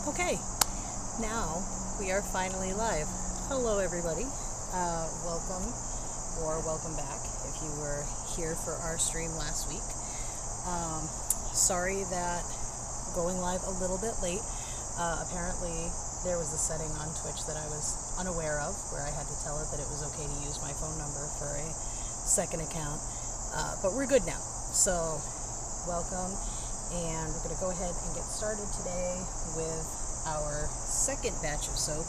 Okay, now we are finally live. Hello, everybody. Welcome or welcome back if you were here for our stream last week. Sorry that going live a little bit late. Apparently, there was a setting on Twitch that I was unaware of where I had to tell it that it was okay to use my phone number for a second account. But we're good now. So, welcome. And we're going to go ahead and get started today with our second batch of soap.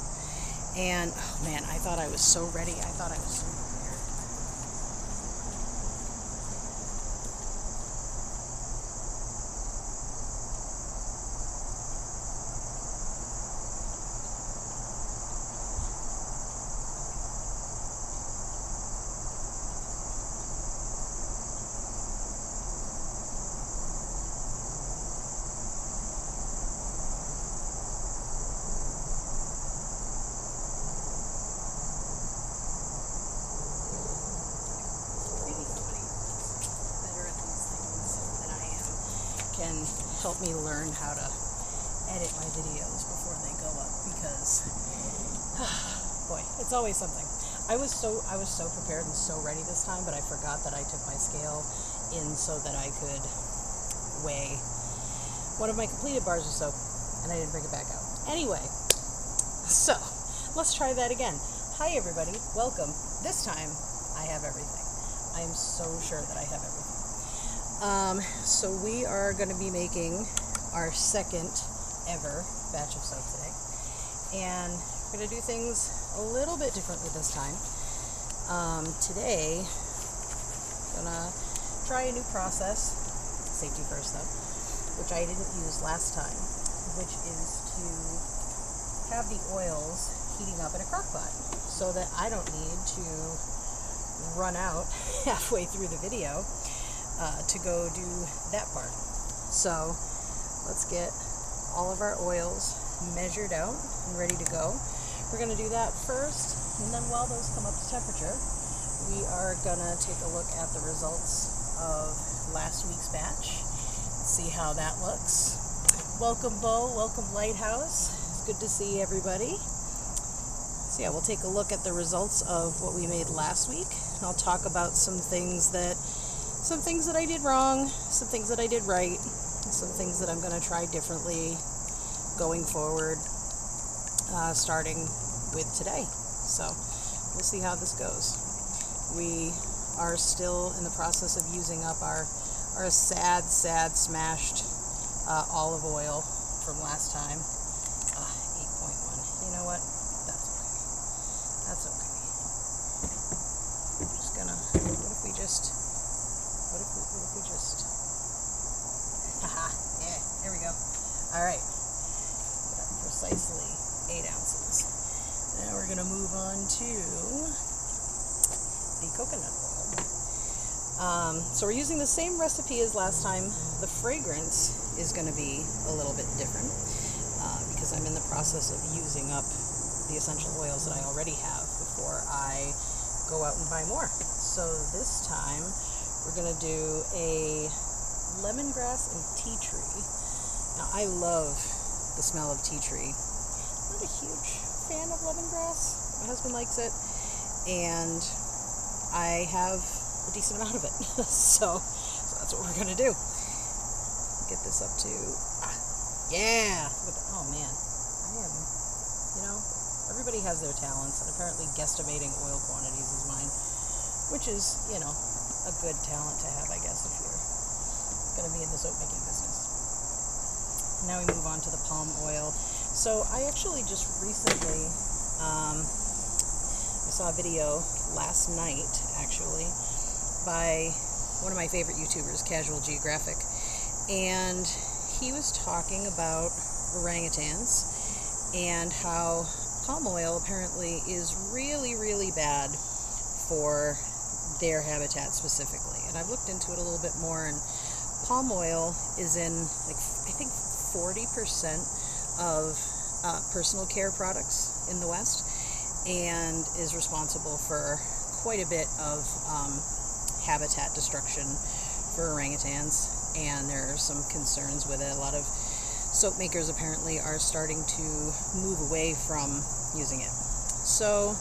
And, oh man, I thought I was so ready. I thought I was so prepared. Maybe somebody better at these things than I am can help me learn how to edit my videos before they go up, because boy, it's always something. I was so prepared and so ready this time, but I forgot that I took my scale in so that I could weigh one of my completed bars of soap, and I didn't bring it back out. Anyway, so let's try that again. Hi everybody, welcome. This time I have everything. I am so sure that I have everything. So we are going to be making our second ever batch of soap today, and we're going to do things a little bit differently this time. Today, I'm going to try a new process, safety first though, which I didn't use last time, which is to have the oils heating up in a crock pot so that I don't need to run out halfway through the video to go do that part. So let's get all of our oils measured out and ready to go. We're going to do that first, and then while those come up to temperature, we are going to take a look at the results of last week's batch, see how that looks. Welcome, Bo. Welcome, Lighthouse. It's good to see everybody. So yeah, we'll take a look at the results of what we made last week. And I'll talk about some things that I did wrong, some things that I did right, and some things that I'm going to try differently going forward, starting with today. So we'll see how this goes. We are still in the process of using up our sad smashed olive oil from last time. 8.1. You know what? That's okay. I'm just gonna, what if we just, haha, yeah, there we go. All right, got precisely 8 ounces. Now we're gonna move on to the coconut oil. So we're using the same recipe as last time. The fragrance is gonna be a little bit different because I'm in the process of using up the essential oils that I already have before I go out and buy more. So this time we're going to do a lemongrass and tea tree. Now I love the smell of tea tree. I'm not a huge fan of lemongrass. My husband likes it, and I have a decent amount of it. so that's what we're going to do. Get this up to, yeah. Oh man, I am, everybody has their talents, and apparently guesstimating oil quantities is mine, which is, a good talent to have, I guess, if you're going to be in the soap making business. Now we move on to the palm oil. So I actually just recently, I saw a video last night, actually, by one of my favorite YouTubers, Casual Geographic, and he was talking about orangutans and how palm oil apparently is really, really bad for their habitat specifically. And I've looked into it a little bit more, and palm oil is in, I think 40% of personal care products in the West, and is responsible for quite a bit of habitat destruction for orangutans, and there are some concerns with it. A lot of soap makers apparently are starting to move away from using it. So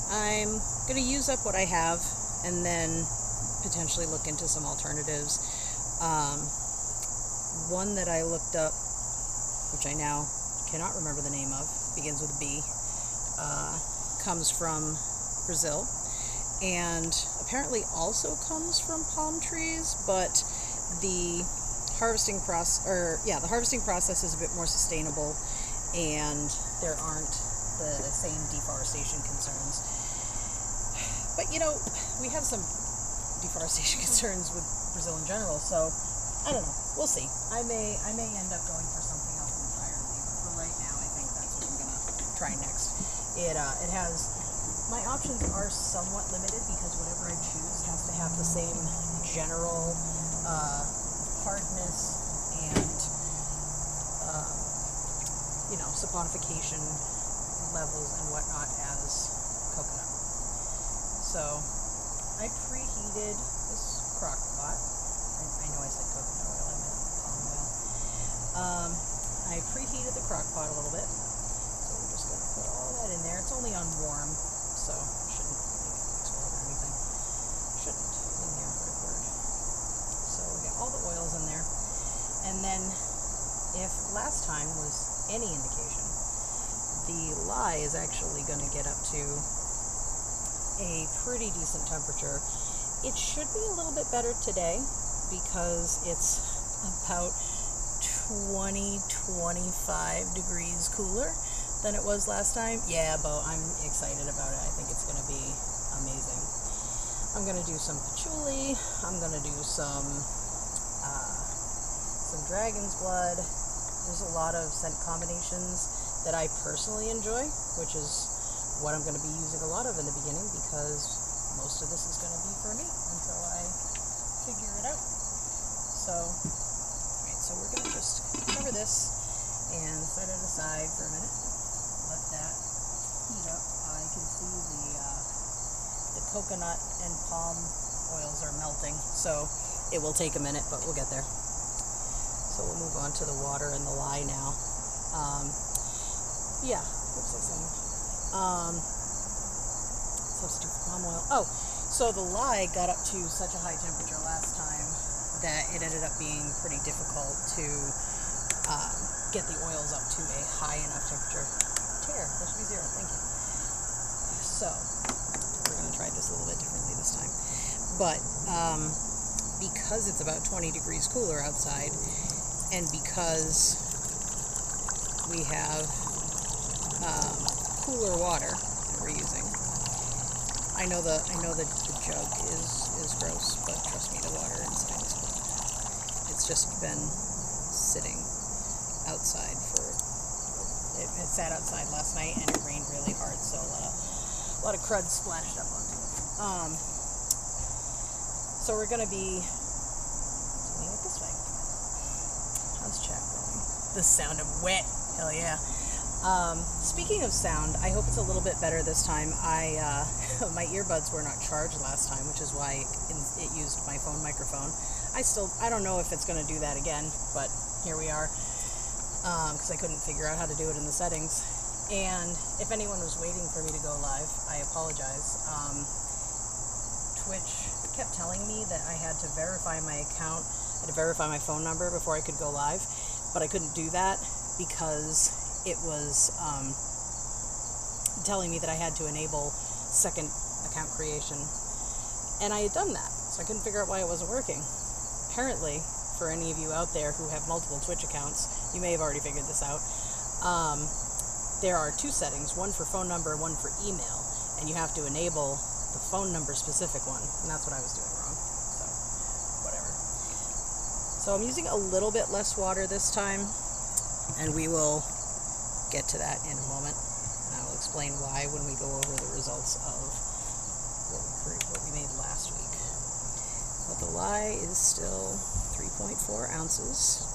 I'm going to use up what I have and then potentially look into some alternatives. One that I looked up, which I now cannot remember the name of, begins with a B, comes from Brazil, and apparently also comes from palm trees, but the harvesting process is a bit more sustainable, and there aren't the same deforestation concerns. But we have some deforestation concerns with Brazil in general, so I don't know. We'll see. I may end up going for something else entirely, but for right now, I think that's what I'm gonna try next. It has, my options are somewhat limited because whatever I choose has to have the same general hardness and saponification levels and whatnot as coconut. So I preheated this crock pot. I know I said coconut oil, I meant palm oil. I preheated the crock pot a little bit. So we're just going to put all that in there. It's only on warm, so shouldn't explode or anything. Shouldn't, in there, right word. So we got all the oils in there. And then, if last time was any indication, the lye is actually going to get up to a pretty decent temperature. It should be a little bit better today because it's about 20-25 degrees cooler than it was last time. Yeah, but I'm excited about it. I think it's going to be amazing. I'm going to do some patchouli. I'm going to do some dragon's blood. There's a lot of scent combinations that I personally enjoy, which is what I'm going to be using a lot of in the beginning because most of this is going to be for me until I figure it out. So we're going to just cover this and set it aside for a minute. Let that heat up. I can see the coconut and palm oils are melting, so it will take a minute, but we'll get there. So we'll move on to the water and the lye now. What was I saying? Substitute for palm oil. Oh, so the lye got up to such a high temperature last time that it ended up being pretty difficult to get the oils up to a high enough temperature. That should be 0, thank you. So, we're going to try this a little bit differently this time. But, because it's about 20 degrees cooler outside, and because we have cooler water that we're using, I know the jug is gross, but trust me, the water inside is good. It's just been sitting outside it sat outside last night and it rained really hard, so a lot of crud splashed up onto it. So we're going to be doing it this way. How's chat going? The sound of wet. Hell yeah. Speaking of sound, I hope it's a little bit better this time. My earbuds were not charged last time, which is why it used my phone microphone. I don't know if it's going to do that again, but here we are, because I couldn't figure out how to do it in the settings. And if anyone was waiting for me to go live, I apologize. Twitch kept telling me that I had to verify my account, I had to verify my phone number before I could go live, but I couldn't do that because it was telling me that I had to enable second account creation, and I had done that, so I couldn't figure out why it wasn't working. Apparently, for any of you out there who have multiple Twitch accounts, you may have already figured this out. There are two settings, one for phone number and one for email, and you have to enable the phone number specific one, and that's what I was doing wrong, so whatever. So I'm using a little bit less water this time, and we will get to that in a moment, and I will explain why when we go over the results of what we made last week. But the lye is still 3.4 ounces.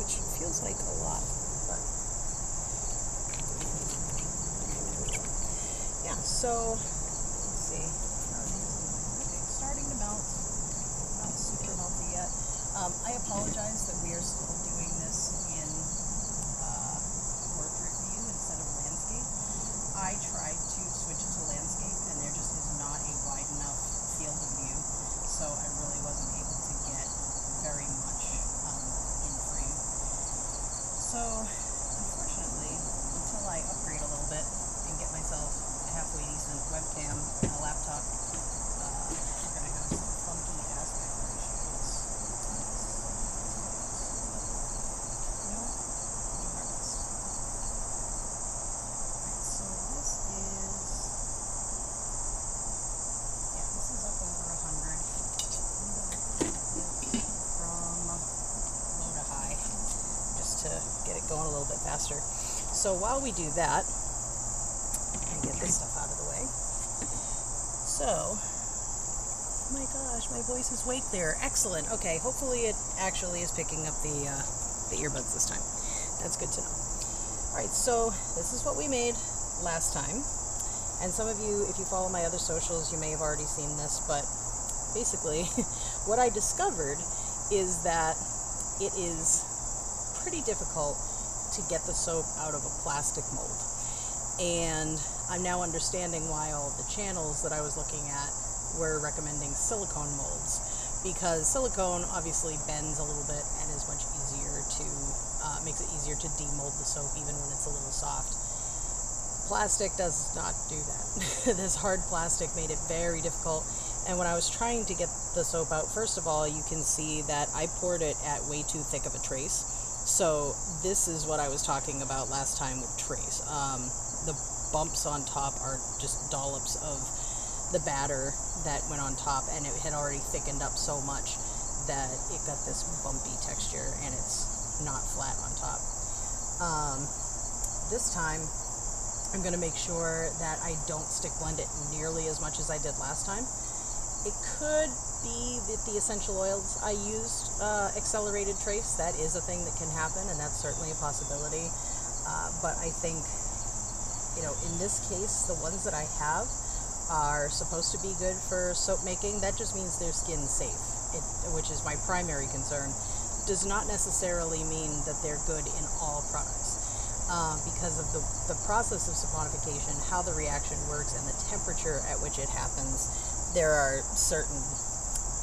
Which feels like a lot, but yeah, so let's see. Okay, I apologize that we are still doing this in portrait view instead of landscape. I tried to switch it to landscape and there just is not a wide enough field of view, so I really wasn't able to get very much in frame. So unfortunately, until I upgrade a little bit and get myself a halfway decent webcam and a laptop, we're going to have some funky aspect ratios. No, regardless. Alright, so this is up over 100. From low to high, just to get it going a little bit faster. So while we do that, I get this stuff out of the way. So, oh my gosh, my voice is awake there. Excellent. Okay, hopefully it actually is picking up the earbuds this time. That's good to know. All right, so this is what we made last time. And some of you, if you follow my other socials, you may have already seen this, but basically what I discovered is that it is pretty difficult to get the soap out of a plastic mold. And I'm now understanding why all of the channels that I was looking at were recommending silicone molds, because silicone obviously bends a little bit and is much easier to, makes it easier to demold the soap even when it's a little soft. Plastic does not do that. This hard plastic made it very difficult. And when I was trying to get the soap out, first of all, you can see that I poured it at way too thick of a trace. So this is what I was talking about last time with trace. The bumps on top are just dollops of the batter that went on top, and it had already thickened up so much that it got this bumpy texture and it's not flat on top. This time I'm going to make sure that I don't stick blend it nearly as much as I did last time. It could be that the essential oils I used accelerated trace. That is a thing that can happen, and that's certainly a possibility. But I think, you know, in this case, the ones that I have are supposed to be good for soap making. That just means they're skin safe, which is my primary concern. Does not necessarily mean that they're good in all products. Because of the process of saponification, how the reaction works, and the temperature at which it happens, there are certain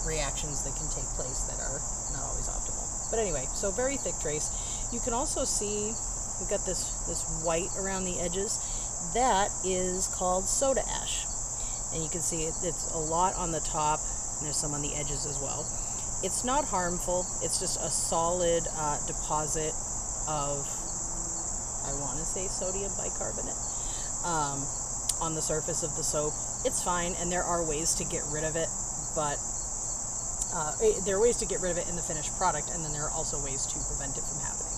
reactions that can take place that are not always optimal. But anyway, so very thick trace. You can also see we've got this white around the edges. That is called soda ash. And you can see it's a lot on the top, and there's some on the edges as well. It's not harmful. It's just a solid deposit of, I want to say, sodium bicarbonate on the surface of the soap. It's fine, and there are ways to get rid of it, but there are ways to get rid of it in the finished product, and then there are also ways to prevent it from happening.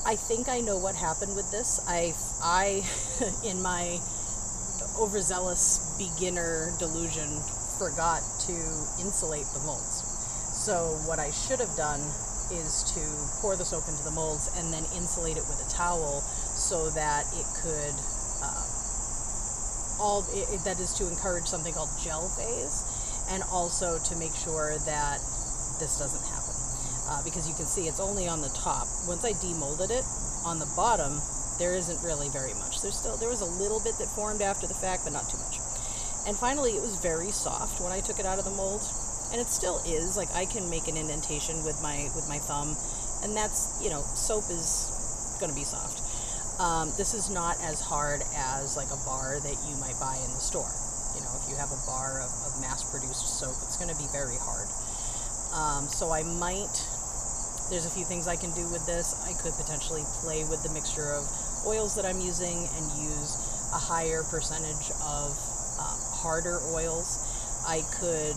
I think I know what happened with this. I in my overzealous beginner delusion, forgot to insulate the molds. So what I should have done is to pour the soap into the molds and then insulate it with a towel so that it could, that is to encourage something called gel phase, and also to make sure that this doesn't happen. Because you can see it's only on the top. Once I demolded it, on the bottom, there isn't really very much. There was a little bit that formed after the fact, but not too much. And finally, it was very soft when I took it out of the mold. And it still is. Like, I can make an indentation with my thumb, and that's, you know, soap is going to be soft. This is not as hard as like a bar that you might buy in the store. You know, if you have a bar of mass-produced soap, it's going to be very hard. So there's a few things I can do with this. I could potentially play with the mixture of oils that I'm using and use a higher percentage of harder oils. I could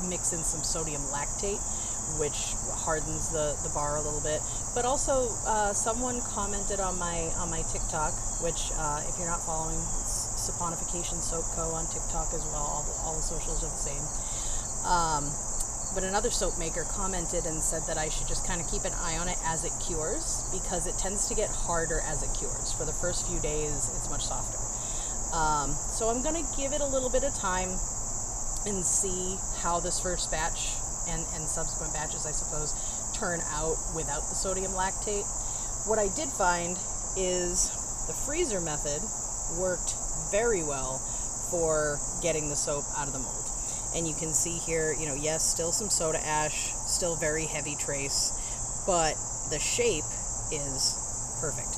mix in some sodium lactate, which hardens the bar a little bit. But also, someone commented on my TikTok, which if you're not following, it's Saponification Soap Co. on TikTok as well. All the socials are the same. But another soap maker commented and said that I should just kind of keep an eye on it as it cures, because it tends to get harder as it cures. For the first few days, it's much softer. So I'm going to give it a little bit of time and see how this first batch and subsequent batches, I suppose, turn out without the sodium lactate. What I did find is the freezer method worked very well for getting the soap out of the mold. And you can see here, yes, still some soda ash, still very heavy trace, but the shape is perfect.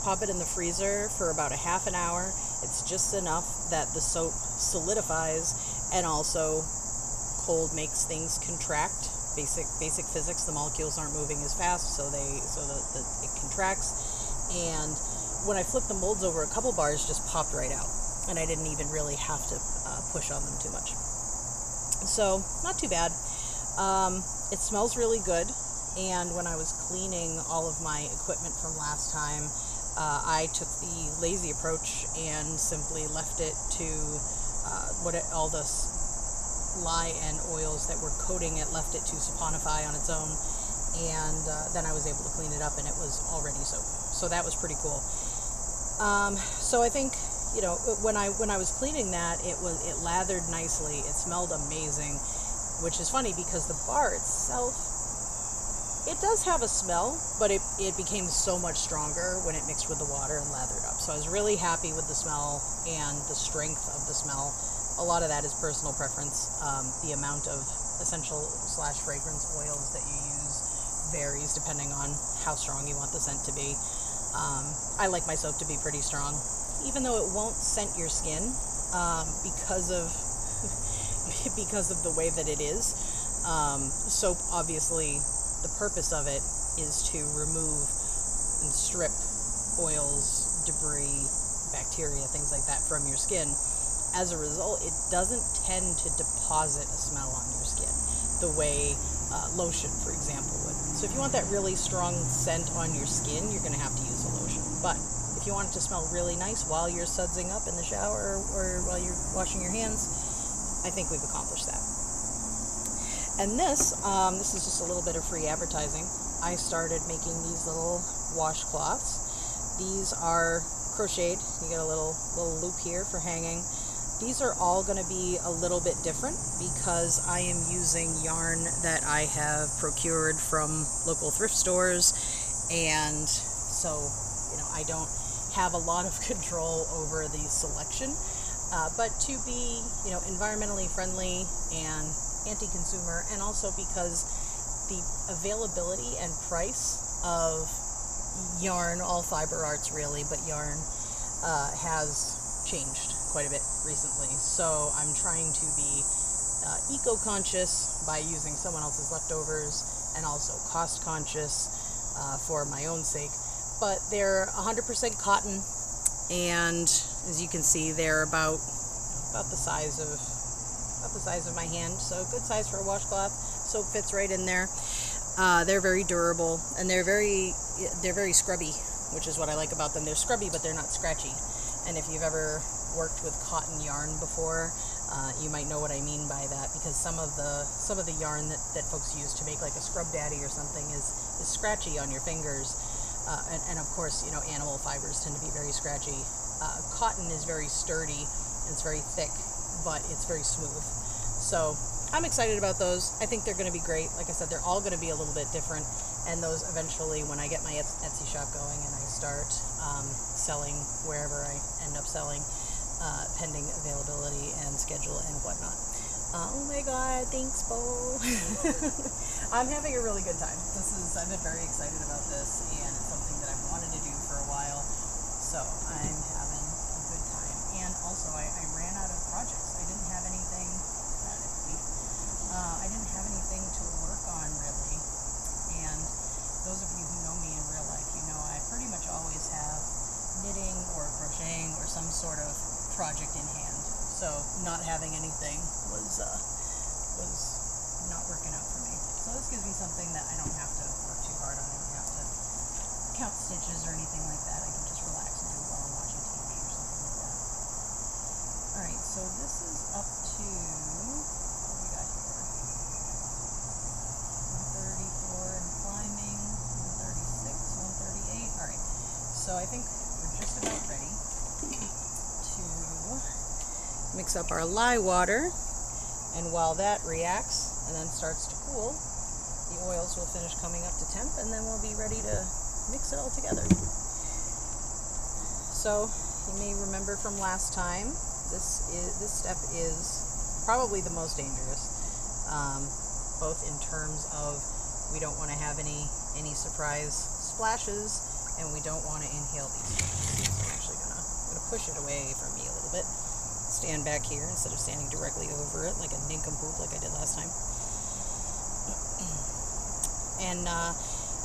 Pop it in the freezer for about a half an hour. It's just enough that the soap solidifies, and also cold makes things contract. Basic physics, the molecules aren't moving as fast, so that it contracts. And when I flipped the molds over, a couple bars just popped right out, and I didn't even really have to push on them too much. So not too bad. It smells really good, and when I was cleaning all of my equipment from last time, I took the lazy approach and simply left it to all the lye and oils that were coating it, left it to saponify on its own, and then I was able to clean it up, and it was already soap. So that was pretty cool. So I think, when I was cleaning that, it lathered nicely. It smelled amazing, which is funny because the bar itself, it does have a smell, but it became so much stronger when it mixed with the water and lathered up. So I was really happy with the smell and the strength of the smell. A lot of that is personal preference. The amount of essential/fragrance oils that you use varies depending on how strong you want the scent to be. I like my soap to be pretty strong, even though it won't scent your skin because of the way that it is. Soap, obviously, the purpose of it is to remove and strip oils, debris, bacteria, things like that from your skin. As a result, it doesn't tend to deposit a smell on your skin the way lotion, for example, would. So if you want that really strong scent on your skin, you're going to have to use a lotion. But if you want it to smell really nice while you're sudsing up in the shower or while you're washing your hands, I think we've accomplished that. And this is just a little bit of free advertising. I started making these little washcloths. These are crocheted. You get a little loop here for hanging. These are all going to be a little bit different because I am using yarn that I have procured from local thrift stores, and so I don't have a lot of control over the selection. But to be environmentally friendly and anti-consumer, and also because the availability and price of yarn, all fiber arts really, but yarn has changed quite a bit recently. So I'm trying to be eco-conscious by using someone else's leftovers, and also cost-conscious for my own sake. But they're 100% cotton, and as you can see, they're about the size of my hand, so good size for a washcloth. Soap fits right in there. They're very durable, and they're very scrubby, which is what I like about them. They're scrubby, but they're not scratchy. And if you've ever worked with cotton yarn before, you might know what I mean by that, because some of the yarn that folks use to make like a scrub daddy or something is scratchy on your fingers, and of course animal fibers tend to be very scratchy. Cotton is very sturdy and it's very thick, but it's very smooth. So I'm excited about those. I think they're going to be great. Like I said, they're all going to be a little bit different, and those eventually, when I get my Etsy shop going and I start selling wherever I end up selling, pending availability and schedule and whatnot. Oh my God, thanks, Bo. I'm having a really good time. I've been very excited about this, and it's something that I've wanted to do for a while. So I'm having a good time. And also, I ran out of projects. I didn't have anything. I didn't have anything to work on really. And those of you who know me in real life, I pretty much always have knitting or crocheting or some sort of project in hand. So not having anything was not working out for me. So this gives me something that I don't have to work too hard on. I don't have to count stitches or anything like that. I can just relax and do it while I'm watching TV or something like that. Alright, so this is up to, what do we got here? 134 and climbing, 136, 138. Alright, so I think we're just about ready to mix up our lye water, and while that reacts, and then starts to cool, the oils will finish coming up to temp, and then we'll be ready to mix it all together. So you may remember from last time, this step is probably the most dangerous, both in terms of we don't want to have any surprise splashes, and we don't want to inhale these seeds. I'm actually gonna push it away from me a little bit. Stand back here instead of standing directly over it like a nincompoop like I did last time. And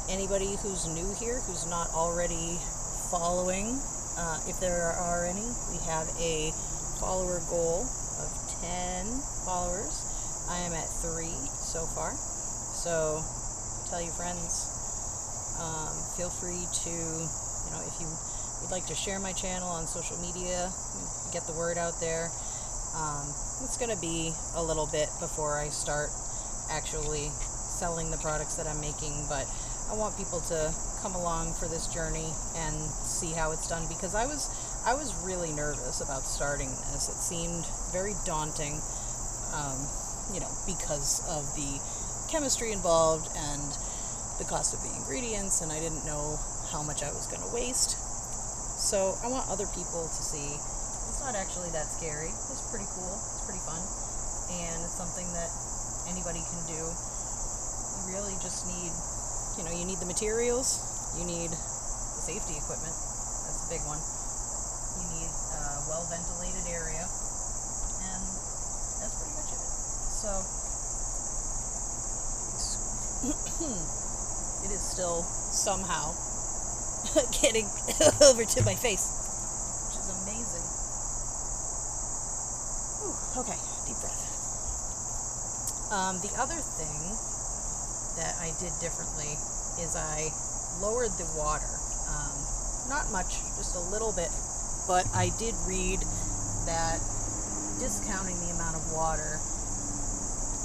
anybody who's new here, who's not already following, if there are any, we have a follower goal of 10 followers. I am at 3 so far. So tell your friends. Feel free to, if you would like to share my channel on social media, get the word out there. It's going to be a little bit before I start actually selling the products that I'm making, but I want people to come along for this journey and see how it's done, because I was really nervous about starting this. It seemed very daunting, because of the chemistry involved and the cost of the ingredients, and I didn't know how much I was going to waste. So I want other people to see it's not actually that scary. It's pretty cool. It's pretty fun, and it's something that anybody can do. You really just need, you need the materials, you need the safety equipment. That's a big one. You need a well-ventilated area, and that's pretty much it. So it is still somehow getting over to my face, which is amazing. Whew, okay, deep breath. The other thing that I did differently is I lowered the water. Not much, just a little bit, but I did read that discounting the amount of water,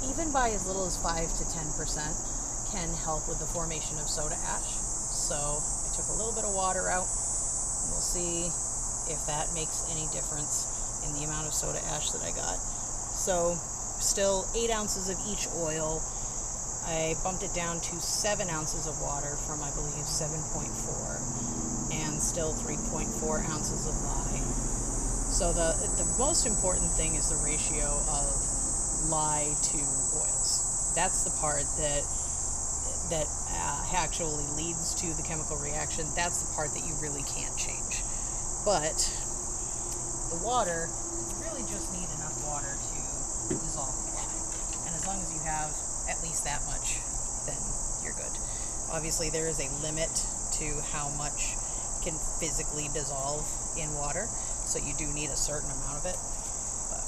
even by as little as 5 to 10%, can help with the formation of soda ash. So I took a little bit of water out, and we'll see if that makes any difference in the amount of soda ash that I got. So still 8 ounces of each oil. I bumped it down to 7 ounces of water from, I believe, 7.4, and still 3.4 ounces of lye. So the most important thing is the ratio of lye to oils. That's the part that actually leads to the chemical reaction. That's the part that you really can't change. But the water, you really just need enough water to dissolve the lye. And as long as you have at least that much, then you're good. Obviously, there is a limit to how much can physically dissolve in water, so you do need a certain amount of it. But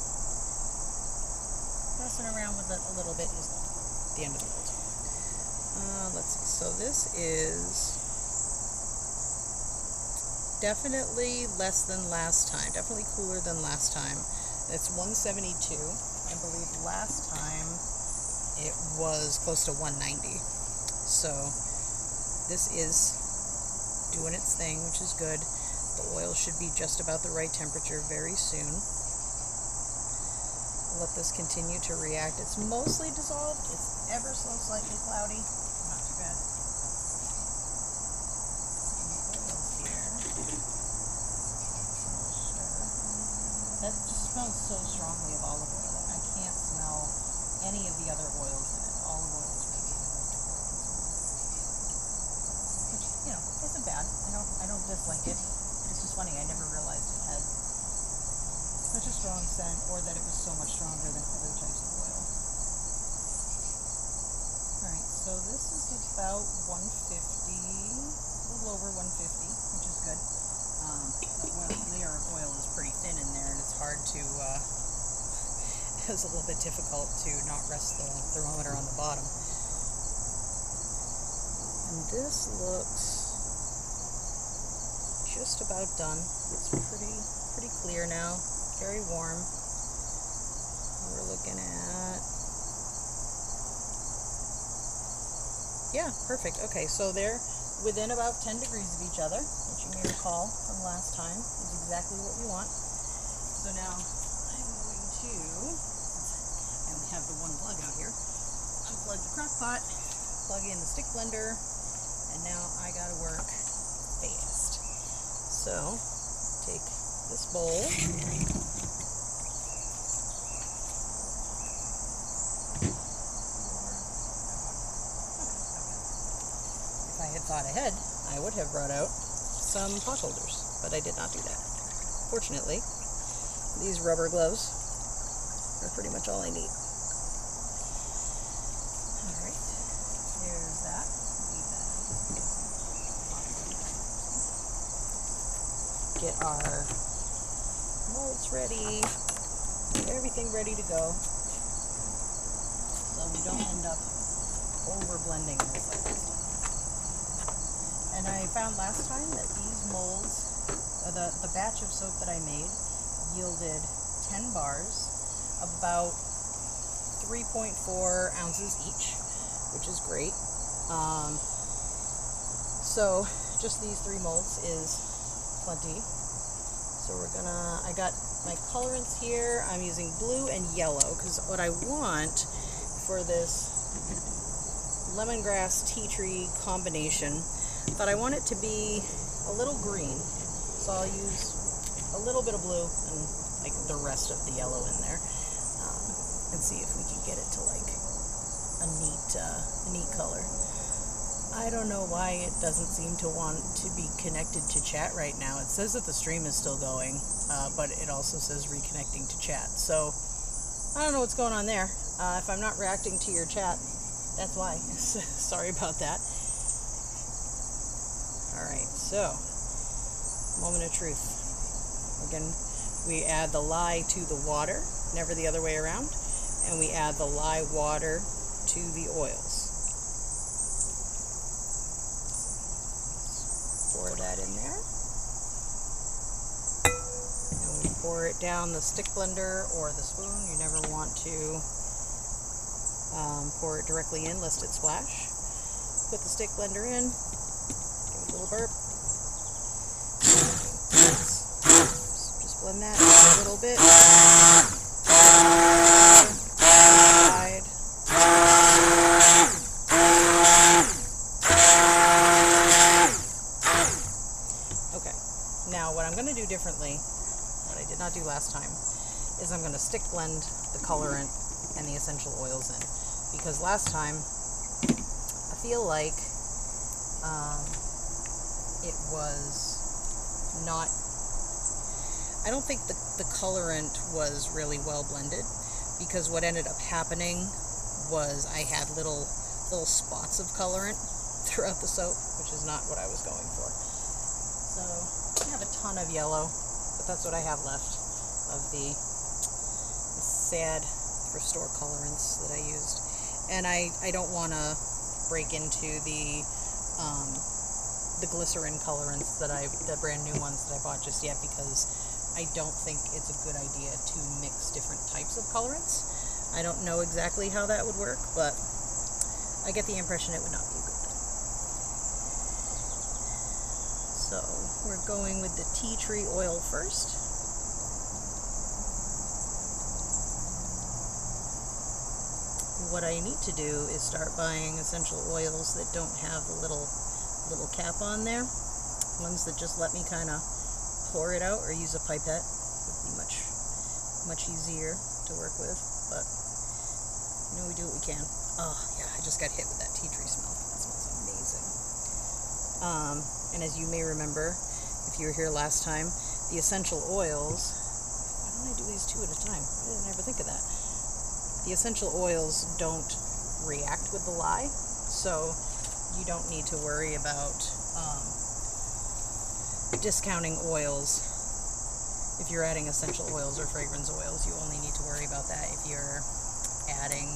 messing around with it a little bit is not the end of the world. Let's see. So this is definitely less than last time. Definitely cooler than last time. It's 172. I believe last time it was close to 190. So this is doing its thing, which is good. The oil should be just about the right temperature very soon. Let this continue to react. It's mostly dissolved. It's ever so slightly cloudy. Not too bad. That just smells so strongly of olive oil. I can't smell any of the other oils in it. Olive oil is really which, isn't bad. I don't dislike it. It's just funny. I never realized it had such a strong scent, or that it was so much stronger than other types of oil. Alright, so this is about 150, a little over 150, which is good. The layer of oil is pretty thin in there, and it's hard to, it was a little bit difficult to not rest the thermometer on the bottom. And this looks just about done. It's pretty clear now. Very warm. We're looking at, yeah, perfect. Okay, so they're within about 10 degrees of each other, which you may recall from last time is exactly what we want. So now I'm going to, I only have the one plug out here, Unplug the crock pot, plug in the stick blender, and now I gotta work fast. So, take this bowl. If I had thought ahead, I would have brought out some pot holders, but I did not do that. Fortunately, these rubber gloves are pretty much all I need. Alright, there's that. Leave that out. Get our molds ready. Get everything ready to go. So we don't end up over blending this like this time. And I found last time that these molds, the batch of soap that I made, yielded 10 bars of about 3.4 ounces each, which is great. So just these 3 molds is plenty. So I got my colorants here. I'm using blue and yellow because what I want for this lemongrass tea tree combination, but I want it to be a little green. So I'll use a little bit of blue and like the rest of the yellow in there, and see if we can get it to like a neat color. I don't know why it doesn't seem to want to be connected to chat right now. It says that the stream is still going, but it also says reconnecting to chat. So I don't know what's going on there. If I'm not reacting to your chat, that's why. Sorry about that. Alright, so moment of truth. Again, we add the lye to the water, never the other way around, and we add the lye water to the oils. Pour that in there. And we pour it down the stick blender or the spoon. You never want to pour it directly in lest it splash. Put the stick blender in, give it a little burp. Just blend that a little bit. Side. Okay, now what I'm going to do differently, what I did not do last time, is I'm going to stick blend the colorant and the essential oils in. Because last time, I feel like it was not, I don't think the colorant was really well blended, because what ended up happening was I had little spots of colorant throughout the soap, which is not what I was going for. So I have a ton of yellow, but that's what I have left of the sad restore colorants that I used. And I don't want to break into the glycerin colorants the brand new ones that I bought just yet, because I don't think it's a good idea to mix different types of colorants. I don't know exactly how that would work, but I get the impression it would not be a good thing. So we're going with the tea tree oil first. What I need to do is start buying essential oils that don't have the little cap on there. Ones that just let me kind of pour it out, or use a pipette would be much easier to work with. But we do what we can. Oh yeah, I just got hit with that tea tree smell. That smells amazing. And as you may remember, if you were here last time, the essential oils. Why don't I do these 2 at a time? I didn't ever think of that. The essential oils don't react with the lye, so you don't need to worry about discounting oils. If you're adding essential oils or fragrance oils, you only need to worry about that if you're adding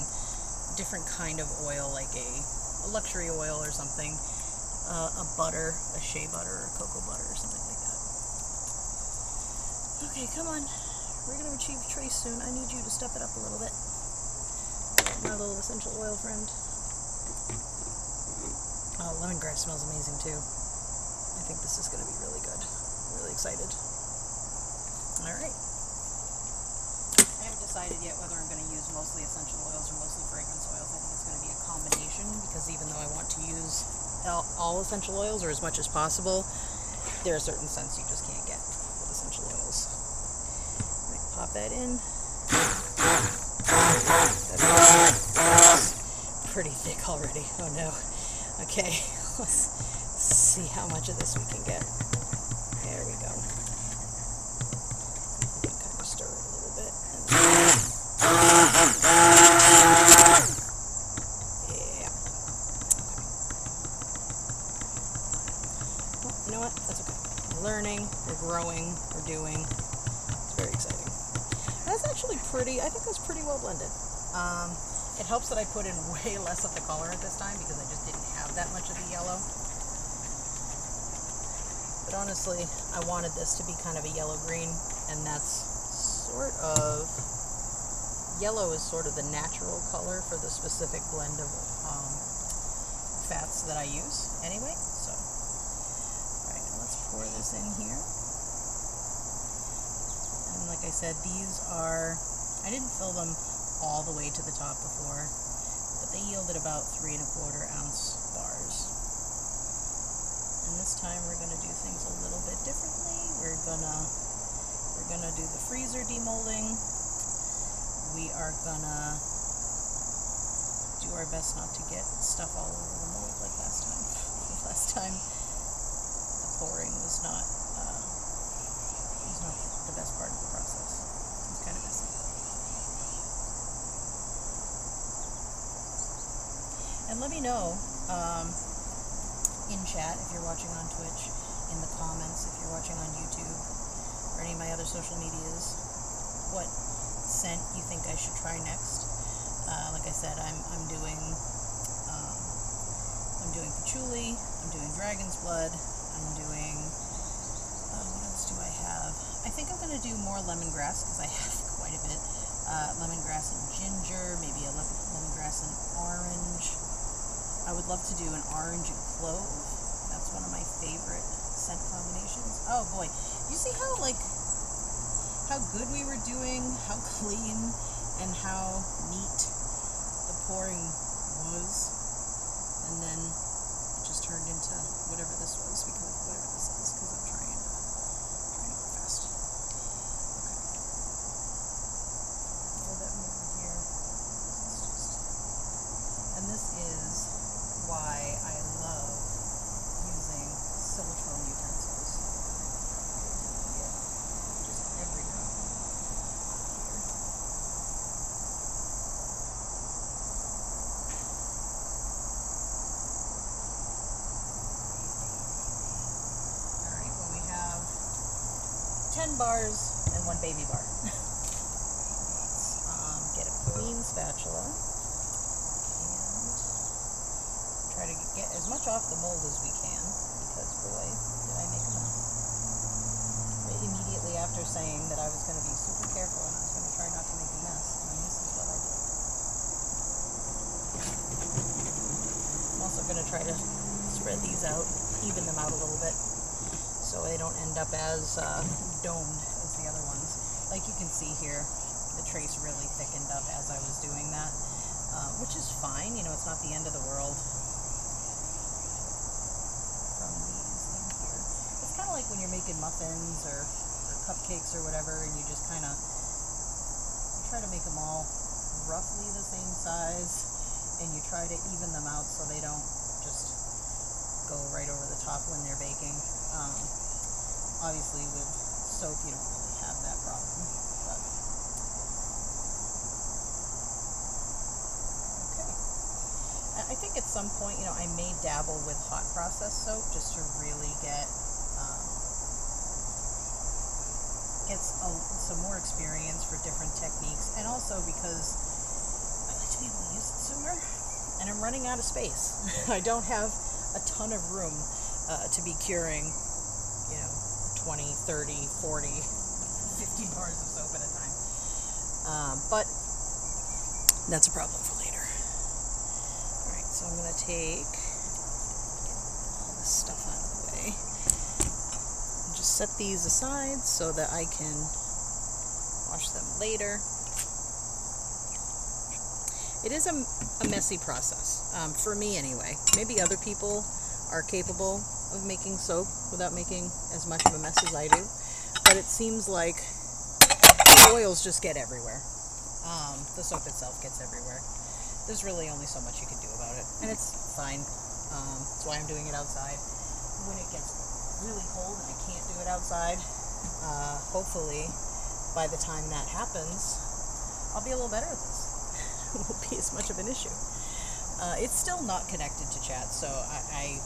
different kind of oil, like a luxury oil or something, a butter, a shea butter or cocoa butter or something like that. Okay, come on. We're going to achieve trace soon. I need you to step it up a little bit. My little essential oil friend. Oh, lemongrass smells amazing too. I think this is going to be really good. I'm really excited. Alright. I haven't decided yet whether I'm going to use mostly essential oils or mostly fragrance oils. I think it's going to be a combination, because even though I want to use all essential oils, or as much as possible, there are certain scents you just can't get with essential oils. All right, pop that in. That's pretty thick already. Oh no. Okay, let's see how much of this we can get. There we go. We can kind of stir it a little bit. Yeah. Well, you know what? That's okay. We're learning, we're growing, we're doing. It's very exciting. That's actually pretty, I think that's pretty well blended. It helps that I put in way less of the color at this time because I just didn't have that much of the yellow. But honestly, I wanted this to be kind of a yellow-green, and that's sort of, yellow is sort of the natural color for the specific blend of fats that I use anyway. So, all right, now let's pour this in here. And like I said, these are, I didn't fill them all the way to the top before, but they yielded about 3 1/4 ounce bars. And this time we're gonna do things a little bit differently. We're gonna do the freezer demolding. We are gonna do our best not to get stuff all over the mold like last time. Last time the pouring was not the best part of the process. It was kind of messy. And let me know in chat if you're watching on Twitch, in the comments if you're watching on YouTube or any of my other social medias, what scent you think I should try next. Like I said, I'm doing patchouli, I'm doing dragon's blood, I'm doing what else do I have? I think I'm gonna do more lemongrass because I have quite a bit. Lemongrass and ginger, maybe a lemongrass and orange. I would love to do an orange and clove. That's one of my favorite scent combinations. Oh boy, you see how good we were doing, how clean and how neat the pouring was, and then it just turned into whatever this was, because I'm trying to go fast. Okay, a little bit more here. And this is why I love using silicone utensils. You get just every drop here. Alright, well we have 10 bars and 1 baby bar. Let's get a clean spatula. Try to get as much off the mold as we can, because boy, did I make a mess. Immediately after saying that I was going to be super careful and I was going to try not to make a mess, and this is what I did. I'm also going to try to spread these out, even them out a little bit, so they don't end up as domed as the other ones. Like you can see here, the trace really thickened up as I was doing that, which is fine, you know, it's not the end of the world. Like when you're making muffins or cupcakes or whatever, and you just kind of try to make them all roughly the same size, and you try to even them out so they don't just go right over the top when they're baking. Obviously with soap you don't really have that problem, but okay. I think at some point, you know, I may dabble with hot process soap just to really get some more experience for different techniques, and also because I like to be able to use it sooner, and I'm running out of space. I don't have a ton of room to be curing, you know, 20, 30, 40, 50 bars of soap at a time. But that's a problem for later. Alright, so I'm going to take all this stuff out of the way. Set these aside so that I can wash them later. it is a messy process, for me anyway. Maybe other people are capable of making soap without making as much of a mess as I do, but it seems like the oils just get everywhere. The soap itself gets everywhere. There's really only so much you can do about it, and it's fine. That's why I'm doing it outside. When it gets really cold and I can't do it outside, hopefully by the time that happens, I'll be a little better at this. It won't be as much of an issue. It's still not connected to chat, so I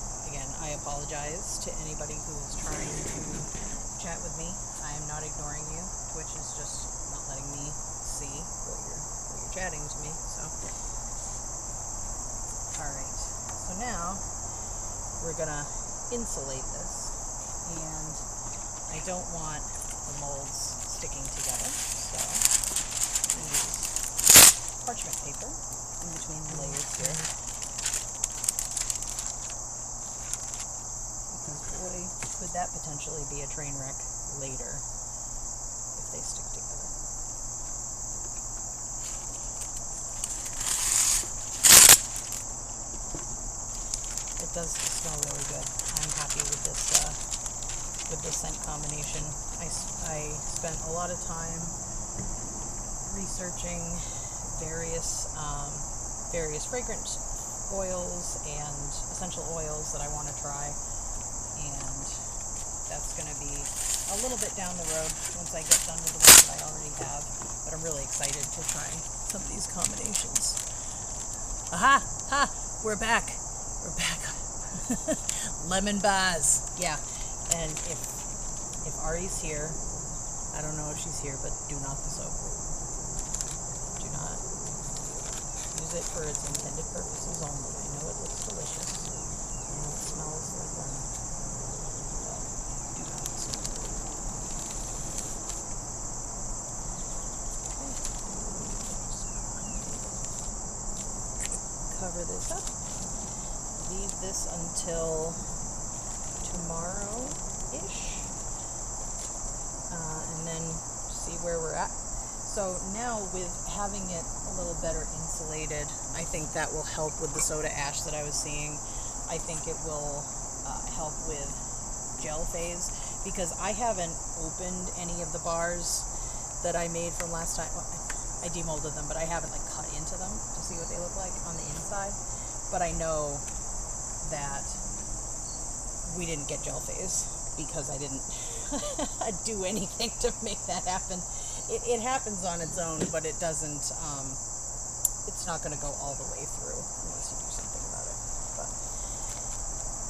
apologize to anybody who is trying to chat with me. I am not ignoring you. Twitch is just not letting me see what you're chatting to me. So, all right. So now we're gonna insulate this, and I don't want the molds sticking together, so I'm gonna use parchment paper in between the layers here. Because boy, could that potentially be a train wreck later if they stick together. It does smell really good. I'm happy with this scent combination. I spent a lot of time researching various fragrance oils and essential oils that I want to try, and that's going to be a little bit down the road once I get done with the ones that I already have, but I'm really excited to try some of these combinations. Aha! Ha! We're back! We're back. Lemon bars. Yeah. And if Ari's here, I don't know if she's here, but do not the soap. Do not use it for its intended purposes only. I know it looks delicious. I know it smells like lemon. But do not the soap. Okay. Cover this up. Leave this until tomorrow-ish, and then see where we're at. So now with having it a little better insulated, I think that will help with the soda ash that I was seeing. I think it will help with gel phase, because I haven't opened any of the bars that I made from last time. Well, I demolded them, but I haven't like cut into them to see what they look like on the inside. But I know that we didn't get gel phase because I didn't do anything to make that happen. It happens on its own, but it doesn't, it's not going to go all the way through unless you do something about it.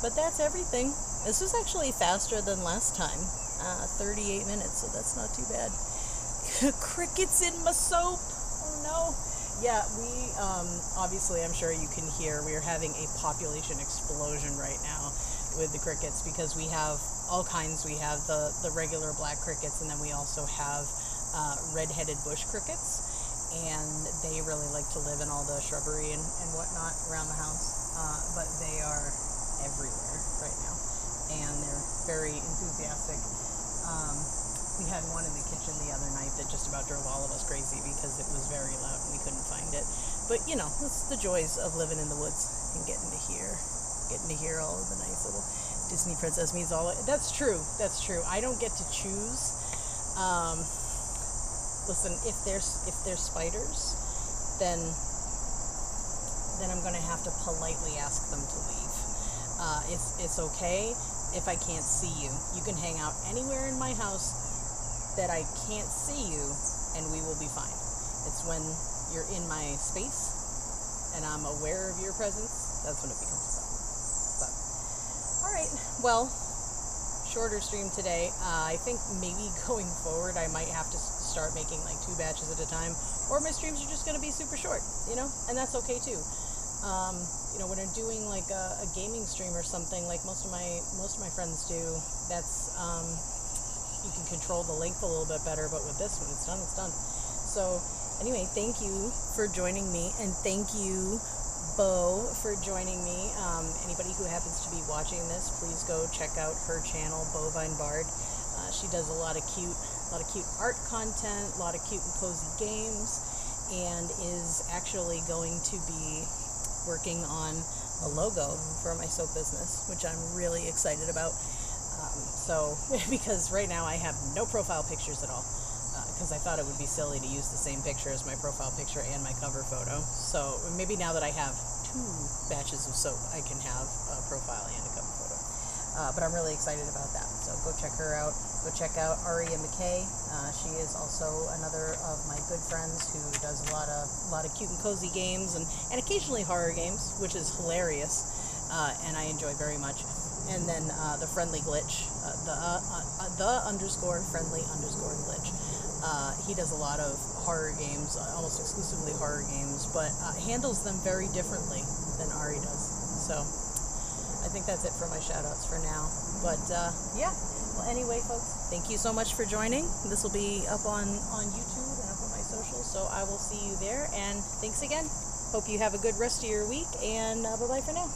But that's everything. This was actually faster than last time, 38 minutes, so that's not too bad. Crickets in my soap. Oh no. Yeah, we, obviously, I'm sure you can hear, we are having a population explosion right now with the crickets, because we have all kinds. We have the regular black crickets, and then we also have red-headed bush crickets, and they really like to live in all the shrubbery and whatnot around the house, but they are everywhere right now, and they're very enthusiastic. We had one in the kitchen the other night that just about drove all of us crazy because it was very loud and we couldn't find it. But, you know, that's the joys of living in the woods and getting to hear all of the nice little Disney princess meets all. That's true. That's true. I don't get to choose. Listen, if there's spiders, then I'm going to have to politely ask them to leave. It's okay if I can't see you. You can hang out anywhere in my house that I can't see you, and we will be fine. It's when you're in my space and I'm aware of your presence, that's when it becomes a problem. But, all right, well, shorter stream today. I think maybe going forward I might have to start making like 2 batches at a time, or my streams are just going to be super short, you know, and that's okay too. You know, when I'm doing like a gaming stream or something, like most of my friends do, that's you can control the length a little bit better, but with this one, it's done. So anyway, thank you for joining me, and thank you, Bo, for joining me. Anybody who happens to be watching this, please go check out her channel, Bovine Bard. She does a lot of cute art content, a lot of cute and cozy games, and is actually going to be working on a logo for my soap business, which I'm really excited about. Because right now I have no profile pictures at all, because I thought it would be silly to use the same picture as my profile picture and my cover photo. So maybe now that I have 2 batches of soap, I can have a profile and a cover photo. But I'm really excited about that. So go check her out. Go check out Aria McKay. She is also another of my good friends who does a lot of cute and cozy games and occasionally horror games, which is hilarious, and I enjoy very much. And then the Friendly Glitch, the underscore friendly underscore glitch. He does a lot of horror games, almost exclusively horror games, but handles them very differently than Ari does. So I think that's it for my shout outs for now. But yeah, well, anyway, folks, thank you so much for joining. This will be up on YouTube and up on my socials, so I will see you there. And thanks again. Hope you have a good rest of your week, and bye-bye for now.